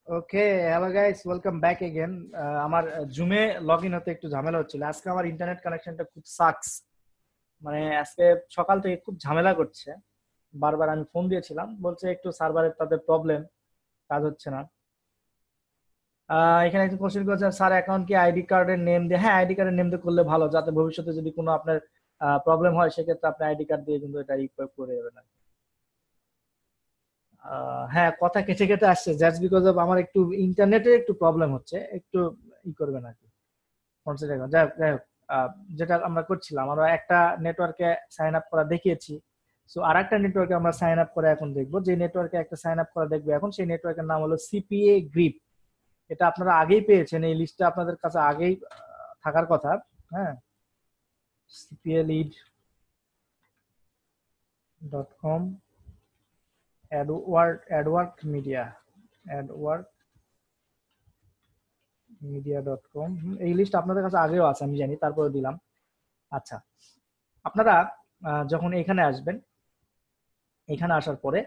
ওকে, hello guys, welcome back again. আমার জুমে log in হতে একটু ঝামেলা হচ্ছিল। আজকে আমার ইন্টারনেট কানেকশনটা খুব সাকস। মানে আজকে সকাল থেকে খুব ঝামেলা করছে। বারবার আমি ফোন দিয়েছিলাম, বলছে একটু সার্ভারের তাদের প্রবলেম, কাজ হচ্ছে না। এখানে একটা কোশ্চেন করেছে, স্যার অ্যাকাউন্ট কি আইডি কার্ডের নেম দিয়ে? হ্যাঁ, আইডি কার্ডের নেম দিয়ে করলে ভালো, যাতে ভবিষ্যতে যদি কোনো আপনার প্রবলেম হয় সেক্ষেত্রে আপনি আইডি কার্ড দিয়ে কিন্তু এটা করে যাবেন। হ্যাঁ, কথা কেটে কেটে আসছে, জাস্ট বিকজ অফ আমার একটু ইন্টারনেটের একটু প্রবলেম হচ্ছে, একটু করবেন আর কি। কনসিডার যাই হোক যাই হোক, যেটা আমরা করছিলাম, আমরা একটা নেটওয়ার্কে সাইন আপ করা দেখিয়েছি। সো আর একটা নেটওয়ার্কে আমরা সাইন আপ করে এখন দেখবো। যে নেটওয়ার্কে একটা সাইন আপ করা দেখবো এখন, সেই নেটওয়ার্কের নাম হলো সিপিএ গ্রিপ। এটা আপনারা আগেই পেয়েছেন, এই লিস্টটা আপনাদের কাছে আগেই থাকার কথা। হ্যাঁ, CPA lead .com, AdWork Media, AdWork Media. এই লিস্ট আপনাদের কাছে আগেও আছে আমি জানি, তারপরে দিলাম। আচ্ছা, আপনারা যখন এখানে আসবেন, এখানে আসার পরে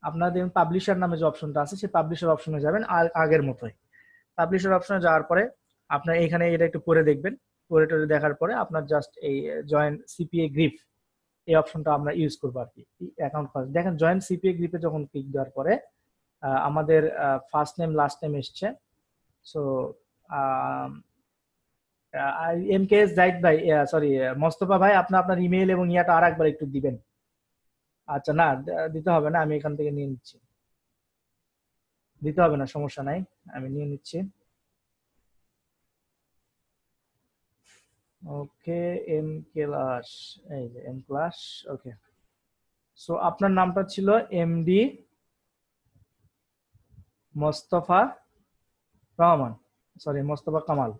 আপনারা দেখবেন পাবলিশার নামে যে অপশনটা আছে, সেই পাবলিশার অপশনে যাবেন আগের মতোই। পাবলিশার অপশনে যাওয়ার পরে আপনার এখানে এটা একটু পরে দেখবেন। পরে টরে দেখার পরে আপনার জাস্ট এই জয়েন সিপিএ গ্রিপ, এই অপশনটা আমরা ইউজ করবো আর কি। অ্যাকাউন্ট খরচ দেখেন, জয়েন সিপিএ গ্রিপে যখন ক্লিক দেওয়ার পরে আমাদের ফার্স্ট নেম লাস্ট নেম এসছে। So M K S Zahid ভাই, সরি মোস্তফা ভাই, আপনার আপনার ইমেল এবং ইয়াটা আর একবার একটু দিবেন। আচ্ছা, না দিতে হবে না, আমি এখান থেকে নিয়ে নিচ্ছি। দিতে হবে না, সমস্যা নাই, আমি নিয়ে নিচ্ছি। ওকে, এম ক্লাস, এই যে এম ক্লাস। ওকে, সো আপনার নামটা ছিল এমডি মোস্তফা রহমান, সরি মোস্তফা কামাল।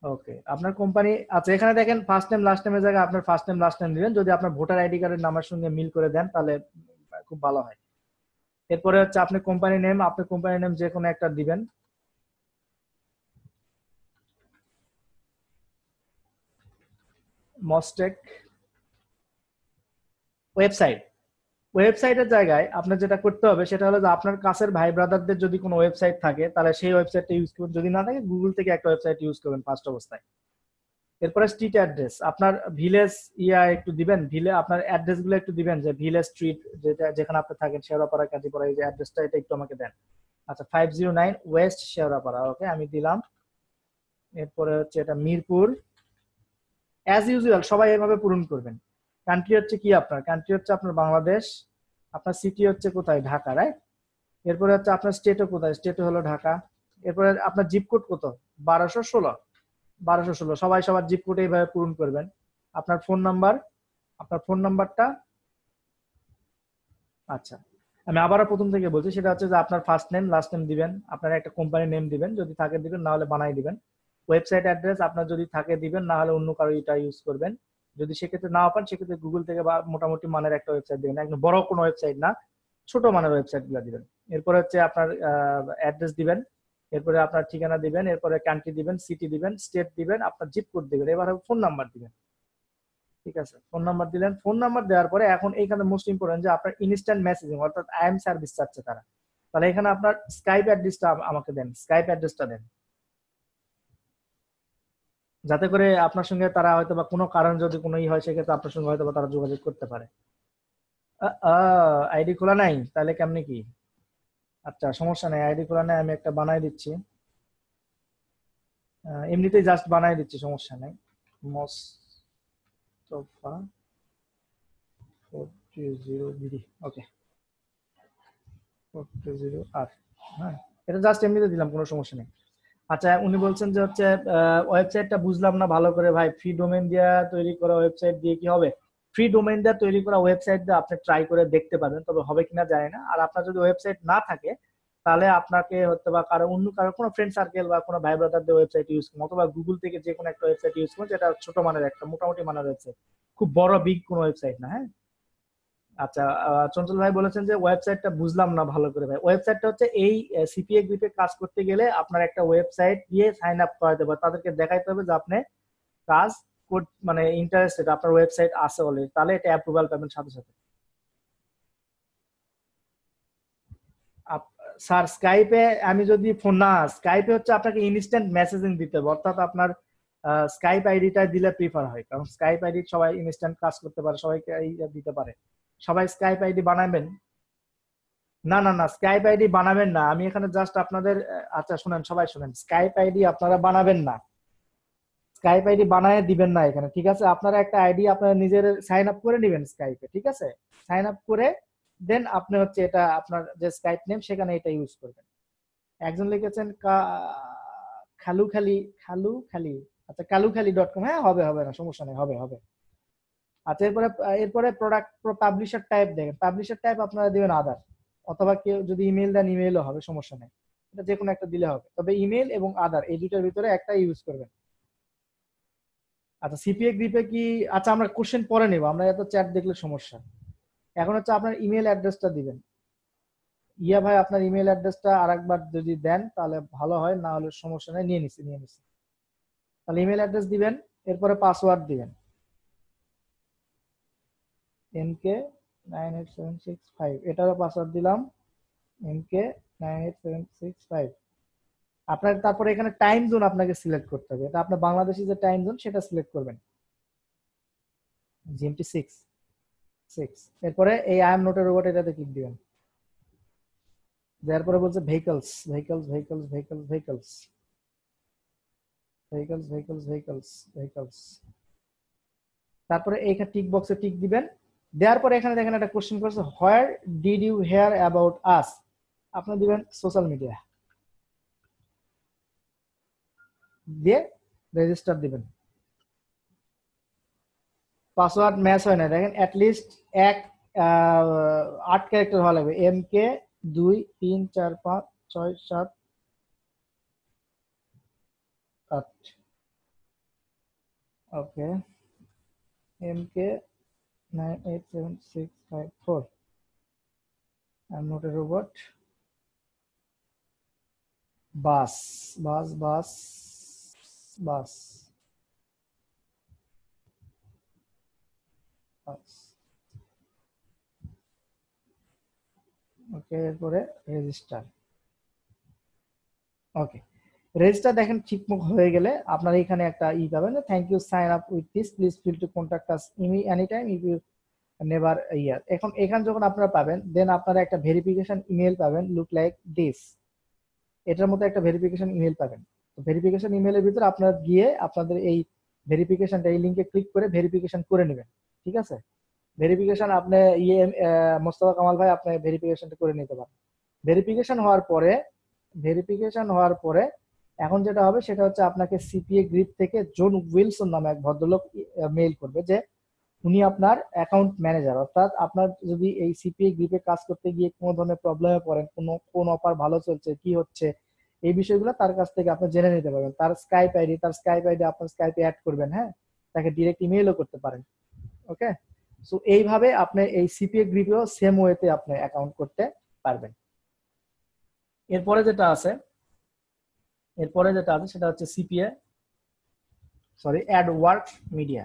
ওকে, আপনার কোম্পানি, আচ্ছা এখানে দেখেন ফার্স্ট নেম লাস্ট নেমের জায়গায় আপনার ফার্স্ট নেম লাস্ট নেম দিবেন। যদি আপনার ভোটার আইডি কার্ডের নামের সঙ্গে মিল করে দেন তাহলে খুব ভালো হয়। এরপরে হচ্ছে আপনি কোম্পানি নেম, আপনি কোম্পানি নেম যে কোনো একটা দিবেন। মস্টেক ওয়েবসাইট। ওয়েবসাইটের জায়গায় আপনার যেটা করতে হবে সেটা হলো যে আপনার কাছের ভাই ব্রাদারদের যদি কোনো ওয়েবসাইট থাকে তাহলে সেই ওয়েবসাইটটা ইউজ করুন, যদি না থাকে গুগল থেকে একটা ওয়েবসাইট ইউজ করবেন ফার্স্ট অবস্থায়। এরপরে স্ট্রিট অ্যাড্রেস, আপনার ভিলেজ একটু দিবেন, আপনার অ্যাড্রেস গুলো একটু দিবেন, যে ভিলেজ স্ট্রিট যেটা যেখানে আপনি থাকেন, শেওড়াপাড়া কাজীপাড়া, এই যে অ্যাড্রেসটা এটা একটু আমাকে দেন। আচ্ছা, 509 ওয়েস্ট শেওড়াপাড়া, ওকে আমি দিলাম। এরপরে হচ্ছে এটা মিরপুর। অ্যাজ ইউজুয়াল সবাই এভাবে পূরণ করবেন। কান্ট্রি হচ্ছে কি, আপনার কান্ট্রি হচ্ছে আপনার বাংলাদেশ। আপনার সিটি হচ্ছে কোথায়, ঢাকা, রাইট? এরপরে হচ্ছে আপনার স্টেটও কোথায়, স্টেটও হলো ঢাকা। এরপরে আপনার জিপ কোড কত, 1216। 1216 সবাই সবার জিপ কোড এইভাবে পূরণ করবেন। আপনার ফোন নাম্বার, আপনার ফোন নাম্বারটা, আচ্ছা আমি আবারও প্রথম থেকে বলছি, সেটা হচ্ছে যে আপনার ফার্স্ট নেম লাস্ট নেম দিবেন, আপনার একটা কোম্পানি নেম দিবেন, যদি থাকে দিবেন, না হলে বানাই দিবেন। ওয়েবসাইট অ্যাড্রেস আপনার যদি থাকে দিবেন, না হলে অন্য কারো এটা ইউজ করবেন। যদি সেক্ষেত্রে না পান সেক্ষেত্রে গুগল থেকে বা মোটামুটি মানের একটা ওয়েবসাইট দিবেন, একদম বড় কোনো ওয়েবসাইট না, ছোট মানের ওয়েবসাইট গুলো দিবেন। এরপরে হচ্ছে আপনার অ্যাড্রেস দিবেন, এরপরে আপনার ঠিকানা দিবেন, এরপরে কান্ট্রি দিবেন, সিটি দিবেন, স্টেট দিবেন, আপনার জিপ কোড দিবেন, এবার ফোন নাম্বার দিবেন। ঠিক আছে, ফোন নাম্বার দিলেন। ফোন নাম্বার দেওয়ার পরে এখন এইখানে মোস্ট ইম্পর্টেন্ট যে আপনার ইনস্ট্যান্ট মেসেজিং অর্থাৎ আইএম সার্ভিস চাচ্ছে তারা। তাহলে এখানে আপনার স্কাইপ অ্যাড্রেসটা আমাকে দেন, স্কাইপ অ্যাড্রেসটা দেন, যাতে করে আপনার সঙ্গে তারা হয়তো বা কোনো কারণ যদি কোনো ই হয় সেক্ষেত্রে আপনার সঙ্গে হয়তো বা তারা যোগাযোগ করতে পারে। আইডি খোলা নাই, তাহলে কেমনে কি? আচ্ছা সমস্যা নেই, আইডি খোলা নাই, আমি একটা বানাই দিচ্ছি। এমনিতেই জাস্ট বানাই দিচ্ছি, সমস্যা নেই। মোস্তফা 420 ওকে, 420 হ্যাঁ, এটা জাস্ট এমনিতে দিলাম, কোনো সমস্যা নেই। আচ্ছা, উনি বলছেন যে হচ্ছে ওয়েবসাইটটা বুঝলাম না ভালো করে ভাই, ফ্রি ডোমেইন দিয়ে তৈরি করা ওয়েবসাইট দিয়ে কি হবে? ফ্রি ডোমেইন দিয়ে তৈরি করা ওয়েবসাইট দিয়ে আপনি ট্রাই করে দেখতে পারবেন, তবে হবে কিনা জানি না। আর আপনার যদি ওয়েবসাইট না থাকে তাহলে আপনাকে হয়তো বা কারো অন্য কারো কোনো ফ্রেন্ড সার্কেল বা কোনো ভাই ব্রাদারদের ওয়েবসাইট ইউজ করুন, অথবা গুগল থেকে যে কোনো একটা ওয়েবসাইট ইউজ করুন, যেটা ছোট মানের একটা মোটামুটি মানের ওয়েবসাইট, খুব বড় বিগ কোনো ওয়েবসাইট না, হ্যাঁ। আচ্ছা, চঞ্চল ভাই বলেছেন যে ওয়েবসাইটটা বুঝলাম না ভালো করে ভাই। ওয়েবসাইটটা হচ্ছে এই সিপিএ গ্রুপে কাজ করতে গেলে আপনার একটা ওয়েবসাইট দিয়ে সাইন আপ করাতে হবে, তাদেরকে দেখাইতে হবে যে আপনি কাজ মানে ইন্টারেস্টেড, আপনার ওয়েবসাইট আছে অলরেডি, তাহলে এটা অ্যাপ্রুভাল পাবেন সাথে সাথে। স্যার স্কাইপে আমি যদি ফোন না, স্কাইপে হচ্ছে আপনাকে ইনস্ট্যান্ট মেসেজিং দিতে হবে, অর্থাৎ আপনার স্কাইপ আইডিটা দিলে প্রিফার হয়, কারণ স্কাইপ আইডি সবাই ইনস্ট্যান্ট কাজ করতে পারে, সবাইকে দিতে পারে। সবাই স্কাইপ আইডি বানাবেন। না না না, স্কাইপ আইডি বানাবেন না, আমি এখানে জাস্ট আপনাদের আচ্ছা শুনেন, সবাই শুনেন, স্কাইপ আইডি আপনারা বানাবেন না, স্কাইপ আইডি বানায় দিবেন না এখানে, ঠিক আছে? আপনারা একটা আইডি আপনারা নিজের সাইন আপ করে নেবেন স্কাইপে, ঠিক আছে? সাইন আপ করে দেন আপনি হচ্ছে এটা আপনার যে স্কাইপ নেম সেখানে এটা ইউজ করবেন। একজন লিখেছেন খালু খালি, খালু খালি, আচ্ছা kalukhali.com, হ্যাঁ হবে, হবে না সমস্যা নেই, হবে হবে। আচ্ছা এরপরে, এরপরে প্রোডাক্ট পাবলিশার টাইপ দেখেন, পাবলিশার টাইপ আপনারা দিবেন আদার, অথবা কেউ যদি ইমেল দেন ইমেলও হবে, সমস্যা নেই, এটা যে কোনো একটা দিলে হবে, তবে ইমেল এবং আদার এই দুটোর ভিতরে একটা ইউজ করবেন। আচ্ছা সিপিএ গ্রিপে কি, আচ্ছা আমরা কোশ্চেন পরে নেব, আমরা এত চ্যাট দেখলে সমস্যা। এখন হচ্ছে আপনার ইমেল অ্যাড্রেসটা দিবেন। ইয়া ভাই আপনার ইমেল অ্যাড্রেসটা আরেকবার যদি দেন তাহলে ভালো হয়, না হলে সমস্যা নেই, নিয়ে নিছি নিয়ে নিছি। তাহলে ইমেল অ্যাড্রেস দিবেন, এরপরে পাসওয়ার্ড দিবেন MK98765, এটারও পাসওয়ার্ড দিলাম MK98765। আপনার তারপরে এখানে টাইম জোন আপনাকে সিলেক্ট করতে হবে, এটা আপনার বাংলাদেশি যে টাইম জোন সেটা সিলেক্ট করবেন, জিএমটি 6। এরপরে এই I am not a robot এটাতে ক্লিক দিবেন, দেওয়ার পরে বলছে vehicles vehicles vehicles vehicles vehicles vehicles vehicles vehicles vehicles, তারপরে এইখানে টিক বক্সে টিক দিবেন। দেওয়ার পরে এখানে দেখেন একটা কোশ্চেন করছে, where did you hear about us, আপনি দিবেন সোশ্যাল মিডিয়া, দিয়ে রেজিস্টার দিবেন। পাসওয়ার্ড ম্যাচ হয় না, দেখেন অ্যাটলিস্ট এক 8 ক্যারেক্টার হওয়া লাগবে, MK2 3 4 5 6 7 8। Okay, MK987654, I am not a robot, বাস বাস বাস বাস বাস। ওকে, এরপরে রেজিস্টার। ওকে, রেজিস্টার দেখেন ঠিকমতো হয়ে গেলে আপনার এখানে একটা পাবেন, thank you sign up with this, please feel to contact us any time if you never year. এখন এখানে যখন আপনারা পাবেন, দেন আপনারা একটা ভেরিফিকেশন ইমেল পাবেন, লুক লাইক দিস, এটার মতো একটা ভেরিফিকেশন ইমেল পাবেন। তো ভেরিফিকেশন ইমেলের ভিতরে আপনারা গিয়ে আপনাদের এই ভেরিফিকেশনটা, এই লিংকে ক্লিক করে ভেরিফিকেশন করে নেবেন, ঠিক আছে? ভেরিফিকেশন আপনি মোস্তফা কামাল ভাই আপনি ভেরিফিকেশনটা করে নিতে পারেন। ভেরিফিকেশন হওয়ার পরে, ভেরিফিকেশন হওয়ার পরে এখন যেটা হবে সেটা হচ্ছে আপনাকে সিপিএ গ্রিপ থেকে জন উইলসন নামে এক ভদ্রলোক মেইল করবে, যে উনি আপনার অ্যাকাউন্ট ম্যানেজার, অর্থাৎ আপনার যদি এই সিপিএ গ্রিপে কাজ করতে গিয়ে কোনো ধরনের প্রবলেমে পড়েন, কোন অফার ভালো চলছে কি হচ্ছে, এই বিষয়গুলো তার কাছ থেকে আপনি জেনে নিতে পারবেন। তার স্কাইপ আইডি আপনার স্কাইপে অ্যাড করবেন, হ্যাঁ, তাকে ডিরেক্ট ইমেইলও করতে পারেন। ওকে, সো এইভাবে আপনি এই সিপিএ গ্রিপেও সেম ওয়েতে আপনি অ্যাকাউন্ট করতে পারবেন। এরপরে যেটা আছে, সেটা হচ্ছে CPA, sorry, Adwork Media,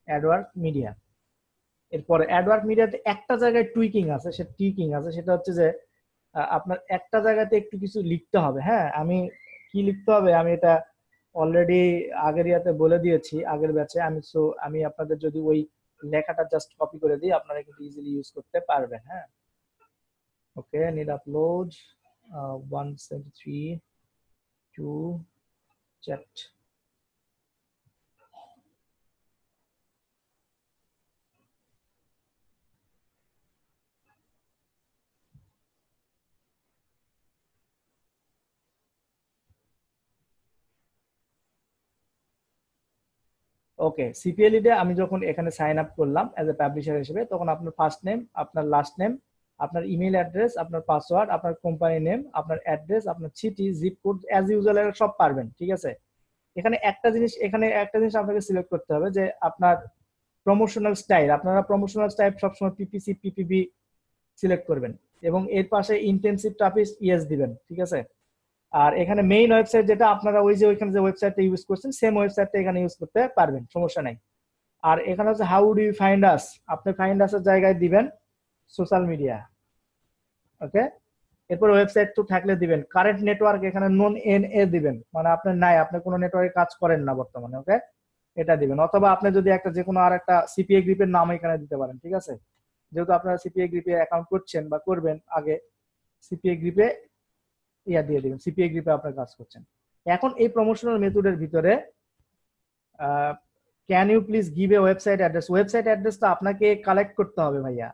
Adwork media. এরপরে অ্যাডওয়ার্ক মিডিয়াতে একটা জায়গায় টুইকিং আছে, সেটা হচ্ছে যে আপনার একটা জায়গাতে একটু কিছু লিখতে হবে, হ্যাঁ, আমি কি লিখতে হবে আমি এটা অলরেডি আগের ইয়াতে বলে দিয়েছি, আগের ব্যাচে আমি আপনাদের যদি ওই লেখাটা জাস্ট কপি করে দিই আপনারা কিন্তু ইজিলি ইউজ করতে পারবেন, হ্যাঁ। Okay, need upload 173 to chat. Okay, CPL এ আমি যখন এখানে সাইন আপ করলাম অ্যাজ এ পাবলিশার হিসেবে, তখন আপনার ফার্স্ট নেম, আপনার লাস্ট নেম, আপনার ইমেল অ্যাড্রেস, আপনার পাসওয়ার্ড, আপনার কোম্পানি নেম, আপনার অ্যাড্রেস, আপনার city, zip code as usual সব পারবেন, ঠিক আছে? এখানে একটা জিনিস আপনাকে সিলেক্ট করতে হবে, যে আপনার প্রমোশনাল স্টাইল, আপনারা প্রমোশনাল স্টাইল সবসময় পিপিসি পিপিবি সিলেক্ট করবেন, এবং এর পাশে ইন্টেন্সিভ ট্রাফিক ইয়েস দিবেন, ঠিক আছে? আর এখানে মেইন ওয়েবসাইট যেটা আপনারা ওই যে ওইখানে যে ওয়েবসাইটটা ইউজ করছেন সেম ওয়েবসাইটটা এখানে ইউজ করতে পারবেন, সমস্যা নাই। আর এখানে হচ্ছে হাউ ডু ইউ ফাইন্ড আস, আপনি ফাইন্ড আস এর জায়গায় দিবেন সোশ্যাল মিডিয়া। ওকে, এরপর ওয়েবসাইট তো থাকলে দিবেন। কারেন্ট নেটওয়ার্ক এখানে নন এন এ দিবেন, মানে আপনার নাই, আপনি কোনো নেটওয়ার্কে কাজ করেন না বর্তমানে, ওকে, এটা দিবেন। অথবা আপনি যদি একটা যে কোনো আর একটা সিপিএ গ্রিপের নাম এখানে দিতে পারেন, ঠিক আছে, যেহেতু আপনারা সিপিএ গ্রিপে অ্যাকাউন্ট করছেন বা করবেন আগে, সিপিএ গ্রিপে ইয়া দিয়ে দিবেন, সিপিএ গ্রিপে আপনার কাজ করছেন। এখন এই প্রমোশনাল মেথডের ভিতরে can you please give a website address, ওয়েবসাইট অ্যাড্রেসটা আপনাকে কালেক্ট করতে হবে ভাইয়া,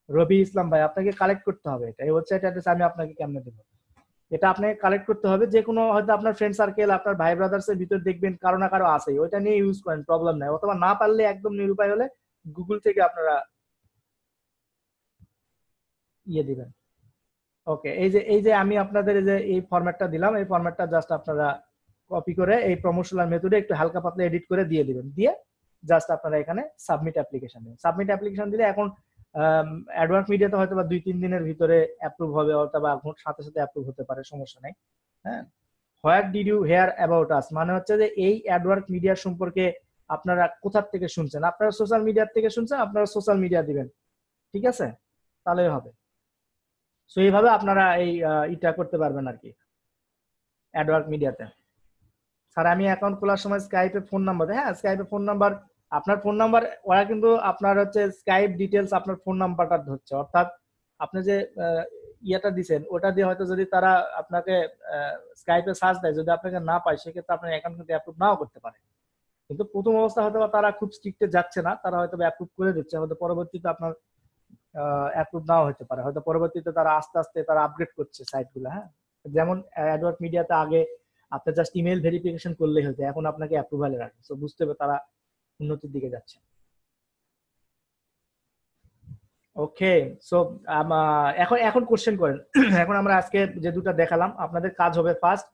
রবি ইসলাম ভাই, আপনাকে কালেক্ট করতে হবে এটা। এই ওয়েবসাইট অ্যাড্রেস আমি আপনাকে কেমনে দেবো, এটা আপনাকে কালেক্ট করতে হবে। যে কোনো হয়তো আপনার ফ্রেন্ড সার্কেল, আপনার ভাই ব্রাদার্স এর ভিতর দেখবেন কারো না কারো আছে, ওইটা নিয়ে ইউজ করেন, প্রবলেম নাই। অথবা না পারলে একদম নিরুপায় হলে গুগল থেকে আপনারা ইয়ে দিবেন। ওকে, এই যে আমি আপনাদের এই যে এই ফরম্যাটটা দিলাম, এই ফরম্যাটটা জাস্ট আপনারা কপি করে এই প্রমোশনাল মেথডে একটু হালকা পাতলা এডিট করে দিয়ে দিবেন, দিয়ে জাস্ট আপনারা এখানে সাবমিট অ্যাপ্লিকেশন দিবেন। সাবমিট অ্যাপ্লিকেশন দিলে এখন অ্যাডভান্স মিডিয়াতে হয়তো বা 2-3 দিনের ভিতরে অ্যাপ্রুভ হবে, অথবা সাথে সাথে অ্যাপ্রুভ হতে পারে, সমস্যা নাই। হ্যাঁ, what did you hear about us, মানে হচ্ছে যে এই অ্যাডওয়ার্ক মিডিয়া সম্পর্কে আপনারা কোথা থেকে শুনছেন, আপনারা সোশ্যাল মিডিয়া থেকে শুনছেন, আপনারা সোশ্যাল মিডিয়া দিবেন, ঠিক আছে, তাহলেই হবে। সো এইভাবে আপনারা এই ইটা করতে পারবেন আর কি অ্যাডওয়ার্ক মিডিয়াতে। স্যার আমি অ্যাকাউন্ট খোলার সময় স্কাইপে ফোন নাম্বার, হ্যাঁ স্কাইপে ফোন নাম্বার, আপনার ফোন নাম্বার, ওরা কিন্তু আপনার হচ্ছে স্কাইপ ডিটেলস আপনার ফোন নাম্বারটা ধরছে, অর্থাৎ আপনি যে ইয়েটা দিচ্ছেন ওটা দিয়ে হয়তো যদি তারা আপনাকে স্কাইপে সার্চ দেয়, যদি আপনাকে না পায়, সেক্ষেত্রে আপনার অ্যাকাউন্ট কিন্তু অ্যাপ্রুভ নাও করতে পারে। কিন্তু প্রথম অবস্থা হয়তো তারা খুব স্ট্রিক্টে যাচ্ছে না, তারা হয়তো অ্যাপ্রুভ করে দিচ্ছে, হয়তো পরবর্তীতে আপনার অ্যাপ্রুভ নাও হতে পারে, হয়তো পরবর্তীতে তারা আস্তে আস্তে তারা আপগ্রেড করছে সাইটগুলো। হ্যাঁ, যেমন অ্যাডওয়ার্ক মিডিয়াতে আগে আপনি জাস্ট ইমেল ভেরিফিকেশন করলেই হতো, এখন আপনাকে অ্যাপ্রুভালে রাখে, তো বুঝতে হবে তারা উন্নতির দিকে যাচ্ছে। ওকে, সো এখন এখন কোশ্চেন করেন। এখন আমরা আজকে যে দুটো দেখালাম, আপনাদের কাজ হবে ফার্স্ট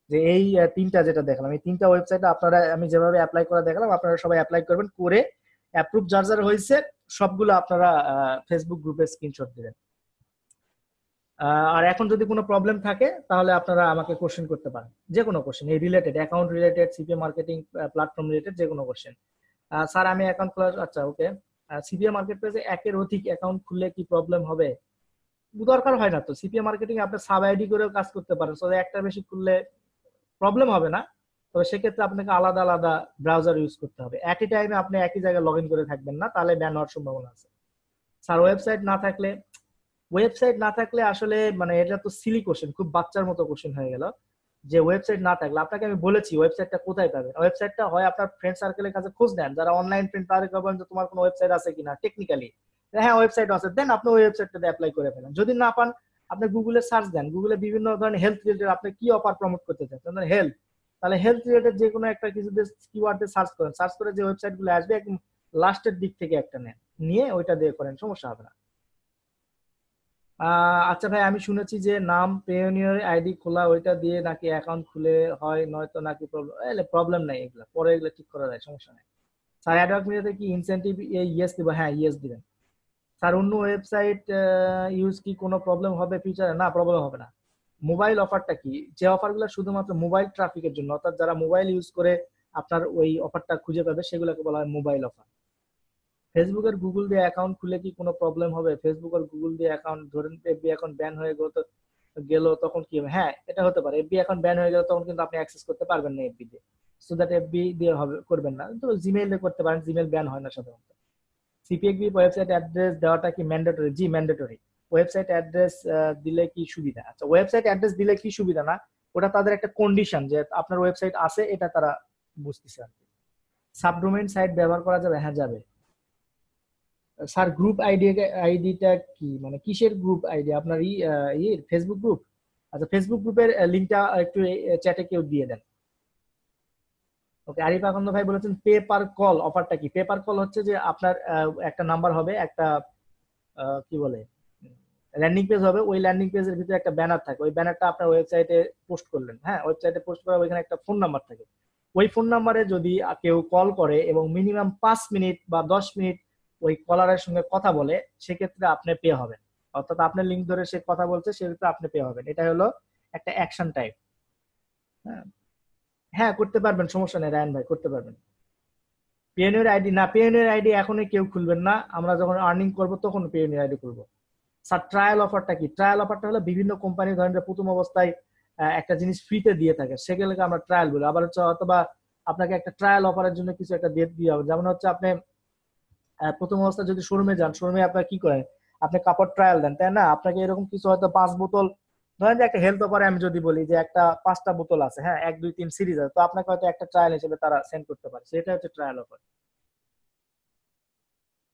যে এই তিনটা যেটা দেখালাম, এই তিনটা ওয়েবসাইটে আপনারা আমি যেভাবে অ্যাপ্লাই করে দেখালাম, আপনারা সবাই অ্যাপ্লাই করবেন, করে অ্যাপ্রুভ যার যার হয়েছে সবগুলো আপনারা ফেসবুক গ্রুপে স্ক্রিনশট দিবেন। আর এখন যদি কোনো প্রবলেম থাকে তাহলে আপনারা আমাকে কোশ্চেন করতে পারেন, যে কোনো কোশ্চেন, এই related, account related, CPA marketing platform related, যে কোনো কোশ্চেন। স্যার আমি অ্যাকাউন্ট খোলা, আচ্ছা ওকে, সিপিএ মার্কেট প্লেসে একের অধিক অ্যাকাউন্ট খুললে কি প্রবলেম হবে? দরকার হয় না তো, সিপিএ মার্কেটিং আপনি সাব আইডি করেও কাজ করতে পারেন, সো একটা বেশি খুললে প্রবলেম হবে না। তবে সেক্ষেত্রে আপনাকে আলাদা আলাদা ব্রাউজার ইউজ করতে হবে, একই টাইমে আপনি একই জায়গায় লগ ইন করে থাকবেন না, তাহলে ব্যান হওয়ার সম্ভাবনা আছে। স্যার ওয়েবসাইট না থাকলে আসলে মানে এটা তো সিলি কোশ্চেন, খুব বাচ্চার মতো কোশ্চেন হয়ে গেল, যে ওয়েবসাইট না থাকলে। আপনাকে আমি বলেছি ওয়েবসাইটটা কোথায় পাবেন, ওয়েবসাইটটা হয় আপনার ফ্রেন্ড সার্কেলের কাছে খোঁজ নেন, যারা অনলাইন ফ্রেন্ড, তাদের বলেন যে তোমার কোনো ওয়েবসাইট আছে কিনা, টেকনিক্যালি হ্যাঁ ওয়েবসাইট আছে, দেন আপনি ওই ওয়েবসাইটটাতে অ্যাপ্লাই করে ফেলেন। যদি না পান, আপনি গুগলে সার্চ দেন, গুগলে বিভিন্ন ধরনের হেলথ রিলেটেড আপনি কি অফার প্রমোট করতে চান, হেলথ, তাহলে হেলথ রিলেটেড যে কোনো একটা কিছু কিওয়ার্ড দিয়ে সার্চ করেন, সার্চ করে যে ওয়েবসাইট গুলো আসবে একদম লাস্টের দিক থেকে একটা নেন, নিয়ে ওইটা দিয়ে করেন, সমস্যা হবে না। আচ্ছা ভাই, আমি শুনেছি যে নাম পেওনিয়ার আইডি খোলা ওইটা দিয়ে নাকি অ্যাকাউন্ট খুলে হয়, নয়তো নাকি প্রবলেম নাই, এগুলা পরে এগুলো ঠিক করা যায়, সমস্যা নাই। স্যার অ্যাডওয়ার্ক মিডিয়াতে কি ইনসেন্টিভ ইয়েস দিব? হ্যাঁ ইয়েস দিবেন। স্যার অন্য ওয়েবসাইট ইউজ কি কোনো প্রবলেম হবে ফিউচারে? না, প্রবলেম হবে না। মোবাইল অফারটা কি, যে অফারগুলো শুধুমাত্র মোবাইল ট্রাফিকের জন্য, অর্থাৎ যারা মোবাইল ইউজ করে আপনার ওই অফারটা খুঁজে পাবে, সেগুলোকে বলা হয় মোবাইল অফার। ফেসবুক আর গুগল দিয়ে অ্যাকাউন্ট খুলে কি কোনো প্রবলেম হবে? ফেসবুক আর গুগল দিয়ে অ্যাকাউন্ট, ধরেন এফবি অ্যাকাউন্ট ব্যান হয়ে গেল তখন কি হবে? হ্যাঁ এটা হতে পারে, এফবি অ্যাকাউন্ট ব্যান হয়ে গেল তখন কিন্তু আপনি অ্যাক্সেস করতে পারবেন না এফবি দিয়ে, সো দ্যাট এফবি দিয়ে হবে করবেন না, তো জিমেইল দিয়ে করতে পারেন, জিমেইল ব্যান হয় না সাধারণত। সিপিএক্সবি ওয়েবসাইট অ্যাড্রেস দেওয়াটা কি ম্যান্ডেটরি? জি ম্যান্ডেটরি। ওয়েবসাইট অ্যাড্রেস দিলে কি সুবিধা? আচ্ছা ওয়েবসাইট অ্যাড্রেস দিলে কি সুবিধা না, ওটা তাদের একটা কন্ডিশন যে আপনার ওয়েবসাইট আছে, এটা তারা বুঝতেছে আর কি। সাবডোমেইন সাইট ব্যবহার করা যাবে? হ্যাঁ যাবে। স্যার গ্রুপ আইডিটা কি, মানে কিসের গ্রুপ আইডি আপনার? Facebook group? আচ্ছা ফেসবুক গ্রুপের লিংকটা একটু চ্যাটে কেউ দিয়ে দেন। ওকে, আরিফ আকন্দ ভাই বলেছেন পে পার কল অফারটা কি? পে পার কল হচ্ছে যে আপনার একটা নাম্বার হবে, একটা কি বলে ল্যান্ডিং পেজ হবে, ওই ল্যান্ডিং পেজের ভিতরে একটা ব্যানার থাকে, ওই ব্যানারটা আপনার ওয়েবসাইটে পোস্ট করলেন, হ্যাঁ ওয়েবসাইটে পোস্ট করা, ওইখানে একটা ফোন নাম্বার থাকে, ওই ফোন নাম্বারে যদি কেউ কল করে এবং মিনিমাম 5 মিনিট বা 10 মিনিট ওই কলারের সঙ্গে কথা বলে, সেক্ষেত্রে আপনি পে হবেন, অর্থাৎ আপনার লিঙ্ক ধরে সে কথা বলছে, সেক্ষেত্রে আপনি পে হবেন। এটা হলো একটা অ্যাকশন টাইপ। হ্যাঁ, হ্যাঁ করতে পারবেন, সমস্যা নেই রায়ন ভাই, করতে পারবেন। পিওনিয়ার আইডি না, পিওনিয়ার আইডি এখনই কেউ খুলবেন না, আমরা যখন আর্নিং করব তখন পিওনিয়ার আইডি খুলবো। স্যার ট্রায়াল অফারটা কি? ট্রায়াল অফারটা হলো বিভিন্ন কোম্পানি ধরেন যে প্রথম অবস্থায় একটা জিনিস ফ্রিতে দিয়ে থাকে, সেগুলোকে আমরা ট্রায়াল বলি। আবার হচ্ছে অথবা আপনাকে একটা ট্রায়াল অফারের জন্য কিছু একটা দিয়ে দিয়ে হবে, যেমন হচ্ছে আপনি প্রথম অবস্থায় যদি শোরুমে যান, শোরুমে আপনার কি করেন, আপনি কাপড় ট্রায়াল দেন, তাই না? আপনাকে এরকম কিছু হয়তো 5 বোতল, ধরেন যে একটা হেলথ অফারে আমি যদি বলি যে একটা 5টা বোতল আছে, হ্যাঁ, 1 2 3 সিরিজ আছে, তো আপনাকে হয়তো একটা ট্রায়াল হিসেবে তারা সেন্ড করতে পারে, সেটা হচ্ছে trial offer.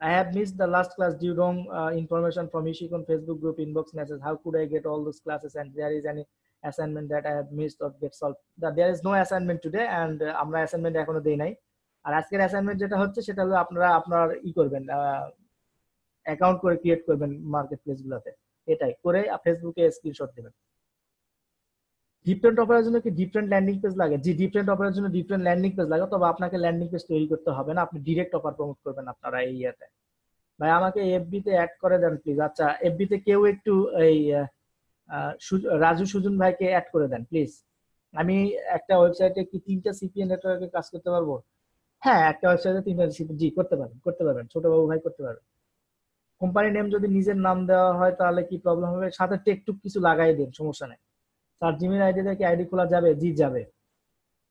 I have missed the last class due wrong information from Ishikon Facebook group inbox message. How could I get all those classes and there is any assignment that I have missed or get solved? There is no assignment today and আমরা assignment এখনো দেই নাই। আর আজকের assignment যেটা হচ্ছে সেটা হলো আপনারা আপনার করবেন, অ্যাকাউন্ট করে ক্রিয়েট করবেন মার্কেট প্লেস গুলাতে, এটাই করে ফেসবুকে স্ক্রিনশট দিবেন। ডিফারেন্ট অফারের জন্য কি ডিফারেন্ট ল্যান্ডিং পেজ লাগে? জি, ডিফারেন্ট অফারের জন্য ডিফারেন্ট ল্যান্ডিং পেজ লাগে, তবে আপনাকে ল্যান্ডিং পেজ তৈরি করতে হবে না, আপনি ডিরেক্ট অফার প্রমোট করবেন আপনারা এই ইয়েতে। ভাই আমাকে এফবি তে অ্যাড করে দেন প্লিজ। আচ্ছা, এফবি তে কেউ একটু এই রাজু সুজন ভাইকে অ্যাড করে দেন প্লিজ। আমি একটা ওয়েবসাইটে কি 3টা সিপিএ নেটওয়ার্কে কাজ করতে পারবো? হ্যাঁ, একটা ওয়েবসাইটে 3টা সিপিএ, জি করতে পারবেন, করতে পারবেন, ছোট বাবু ভাই করতে পারবেন। কোম্পানি নেম যদি নিজের নাম দেওয়া হয় তাহলে কি প্রবলেম হবে? সাথে টেকটুক কিছু লাগাই দিন, সমস্যা নেই। স্যার জিমেল আইডি দিয়ে কি আইডি খোলা যাবে? জি যাবে।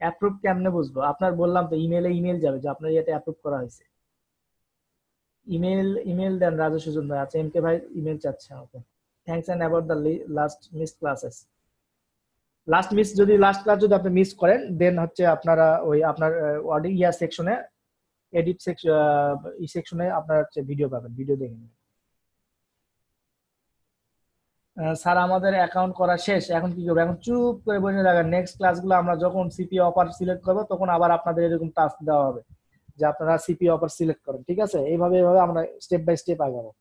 অ্যাপ্রুভ কেমনে বুঝবো? আপনার বললাম তো, ইমেলে ইমেল যাবে যে আপনার ইয়েতে অ্যাপ্রুভ করা হয়েছে। ইমেল ইমেল দেন রাজু সুজন ভাই। আচ্ছা, এমকে ভাই ইমেল চাচ্ছে আমাকে। Thanks and about the last miss classes. Last class যদি আপনি মিস করেন দেন হচ্ছে আপনারা ওই আপনার ইয়া সেকশনে, এডিট সেকশন, ই সেকশনে আপনার হচ্ছে ভিডিও পাবেন, ভিডিও দেখে নেবেন। স্যার আমাদের অ্যাকাউন্ট করা শেষ, এখন কি করবো? এখন চুপ করে বসে থাকেন, নেক্সট ক্লাসগুলো আমরা যখন সিপি অফার সিলেক্ট করবো তখন আবার আপনাদের এরকম টাস্ক দেওয়া হবে যে আপনারা সিপি অফার সিলেক্ট করেন, ঠিক আছে? এইভাবে এইভাবে আমরা স্টেপ বাই স্টেপ আগাবো।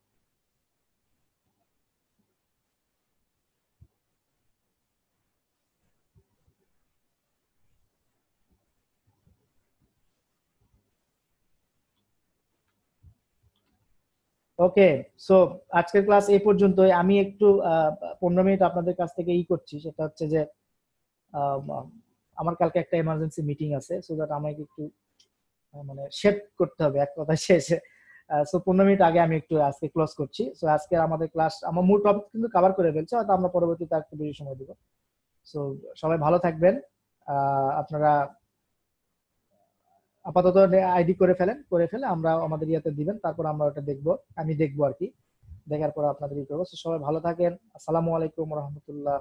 ওকে, সো আজকের ক্লাস এই পর্যন্তই। আমি একটু 15 মিনিট আপনাদের কাছ থেকে করছি, সেটা হচ্ছে যে আম, আমার কালকে একটা এমার্জেন্সি মিটিং আছে, সো দ্যাট আমাকে একটু মানে শেপ করতে হবে এক কথা শেষে। সো 15 মিনিট আগে আমি একটু আজকে ক্লোজ করছি। সো আজকে আমাদের ক্লাস, আমার মূল টপিক কিন্তু কভার করে ফেলছে, হয়তো আমরা পরবর্তীতে একটু বেশি সময় দিব। সো সবাই ভালো থাকবেন। আপনারা আপাতত আইডি করে ফেলেন, করে ফেলে আমরা আমাদের ইয়াতে দিবেন, তারপর আমরা ওটা দেখবো, আমি দেখবো আর কি, দেখার পর আপনাদের ই করবো। So, সবাই ভালো থাকেন। আসসালামু আলাইকুম রহমতুল্লাহ।